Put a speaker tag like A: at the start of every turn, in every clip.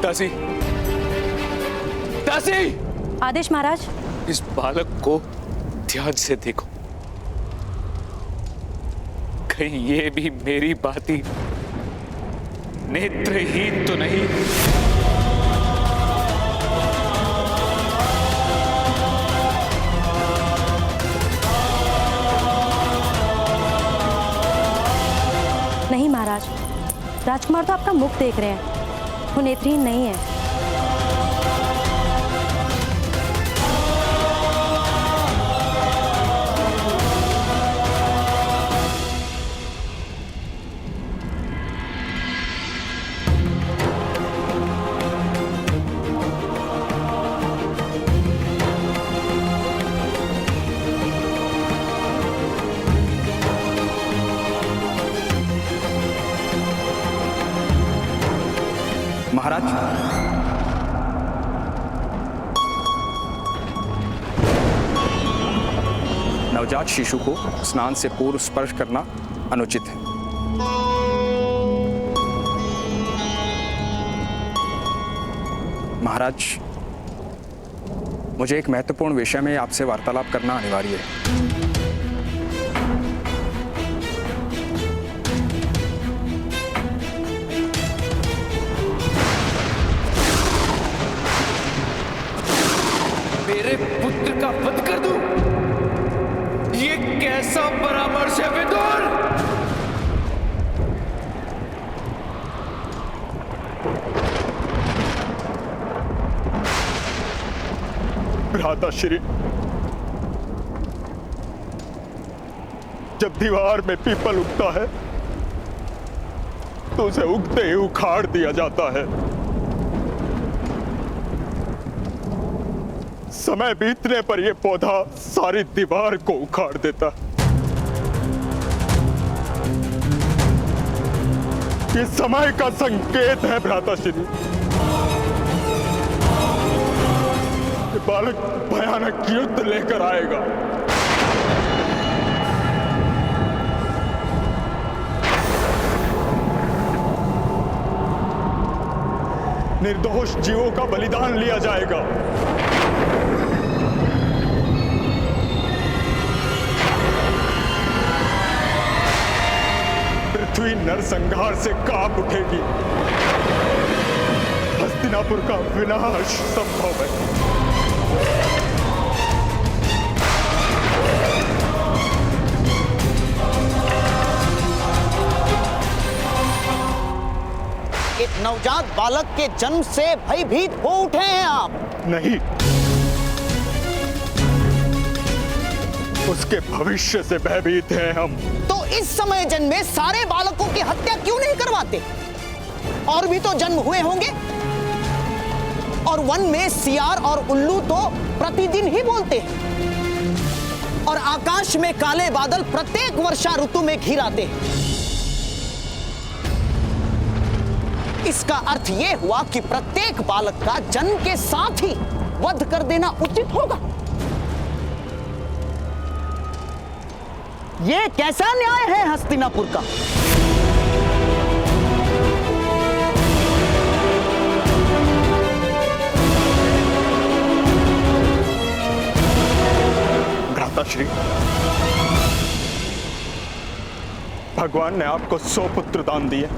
A: दासी, दासी!
B: आदेश महाराज।
A: इस बालक को ध्यान से देखो, कहीं ये भी मेरी भांति नेत्रहीन तो नहीं।
B: नहीं महाराज, राजकुमार तो आपका मुख देख रहे हैं, वो नेत्रहीन नहीं है।
C: महाराज, नवजात शिशु को स्नान से पूर्व स्पर्श करना अनुचित है। महाराज, मुझे एक महत्वपूर्ण विषय में आपसे वार्तालाप करना अनिवार्य है।
A: मेरे पुत्र का वध कर दूं? ये कैसा परामर्श है विदुर?
D: भ्राताश्री, जब दीवार में पीपल उगता है तो उसे उगते ही उखाड़ दिया जाता है। समय बीतने पर यह पौधा सारी दीवार को उखाड़ देता। ये समय का संकेत है भ्राताश्री। ये बालक भयानक युद्ध लेकर आएगा। निर्दोष जीवों का बलिदान लिया जाएगा। पृथ्वी नरसंहार से कांप उठेगी। हस्तिनापुर का विनाश संभव है।
E: एक नवजात बालक के जन्म से भयभीत हो उठे हैं आप?
D: नहीं, उसके भविष्य से भयभीत हैं हम।
E: तो इस समय जन्मे सारे बालकों की हत्या क्यों नहीं करवाते? और भी तो जन्म हुए होंगे। और वन में सियार और उल्लू तो प्रतिदिन ही बोलते हैं। और आकाश में काले बादल प्रत्येक वर्षा ऋतु में घिर आते हैं। इसका अर्थ यह हुआ कि प्रत्येक बालक का जन्म के साथ ही वध कर देना उचित होगा। यह कैसा न्याय है हस्तिनापुर का?
D: भ्राताश्री, भगवान ने आपको 100 पुत्र दान दिए।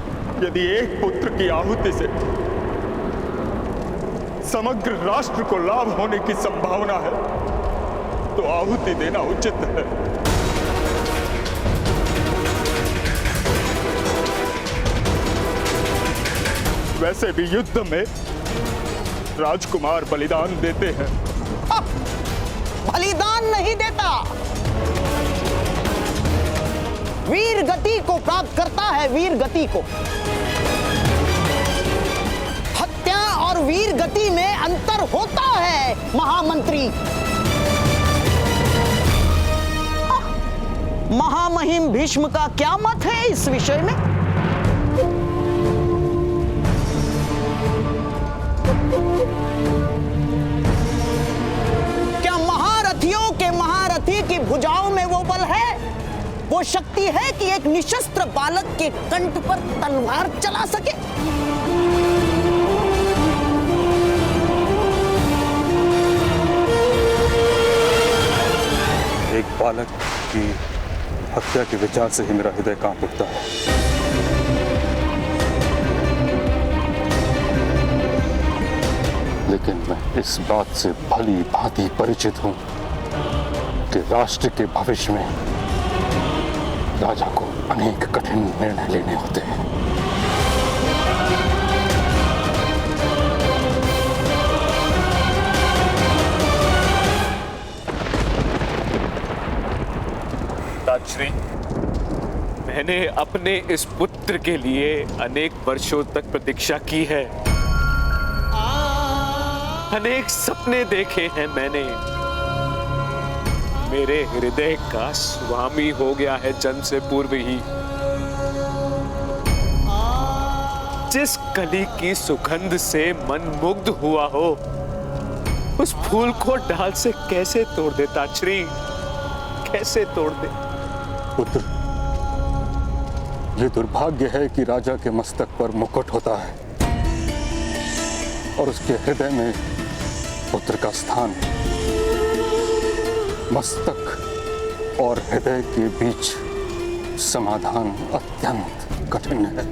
D: यदि एक पुत्र की आहुति से समग्र राष्ट्र को लाभ होने की संभावना है तो आहुति देना उचित है। वैसे भी युद्ध में राजकुमार बलिदान देते हैं।
E: बलिदान नहीं देता, वीर गति को प्राप्त करता है। वीर गति को। हत्या और वीर गति में अंतर होता है महामंत्री। महामहिम भीष्म का क्या मत है इस विषय में? क्या महारथियों के महारथी की भुजाओं में वो बल है, वो शक्ति है कि एक निशस्त्र बालक के कंठ पर तलवार चला सके?
F: एक बालक की हत्या के विचार से ही मेरा हृदय कांप उठता है। लेकिन मैं इस बात से भली भांति परिचित हूं कि राष्ट्र के भविष्य में राजा को अनेक कठिन निर्णय लेने होते हैं।
A: राजश्री, मैंने अपने इस पुत्र के लिए अनेक वर्षों तक प्रतीक्षा की है। अनेक सपने देखे हैं मैंने। मेरे हृदय का स्वामी हो गया है जन्म से पूर्व ही। जिस कली की सुगंध से मन मुग्ध हुआ हो, उस फूल को डाल से कैसे तोड़ दे ताक्षरी, कैसे तोड़ दे?
F: पुत्र, ये दुर्भाग्य है कि राजा के मस्तक पर मुकुट होता है और उसके हृदय में पुत्र का स्थान। मस्तक और हृदय के बीच समाधान अत्यंत कठिन है।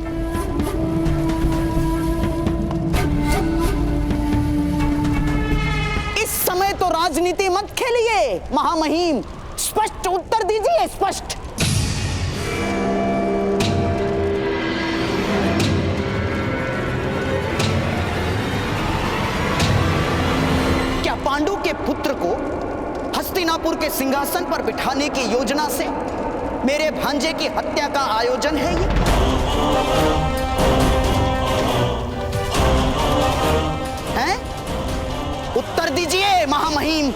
E: इस समय तो राजनीति मत खेलिए महामहिम, स्पष्ट उत्तर दीजिए, स्पष्ट। क्या पांडु के पुत्र को हस्तिनापुर के सिंहासन पर बिठाने की योजना से मेरे भांजे की हत्या का आयोजन है ये? हैं? उत्तर दीजिए महामहिम।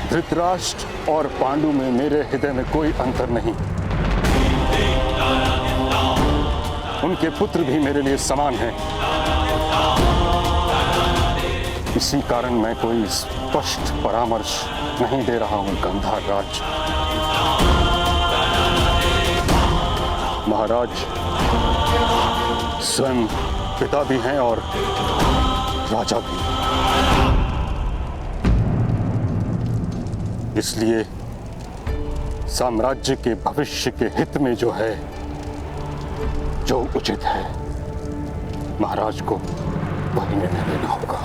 F: धृतराष्ट्र और पांडु में मेरे हृदय में कोई अंतर नहीं। उनके पुत्र भी मेरे लिए समान हैं। इसी कारण मैं कोई स्पष्ट परामर्श नहीं दे रहा हूं गांधार राज। महाराज स्वयं पिता भी हैं और राजा भी। इसलिए साम्राज्य के भविष्य के हित में जो है, जो उचित है, महाराज को वही निर्णय लेना होगा।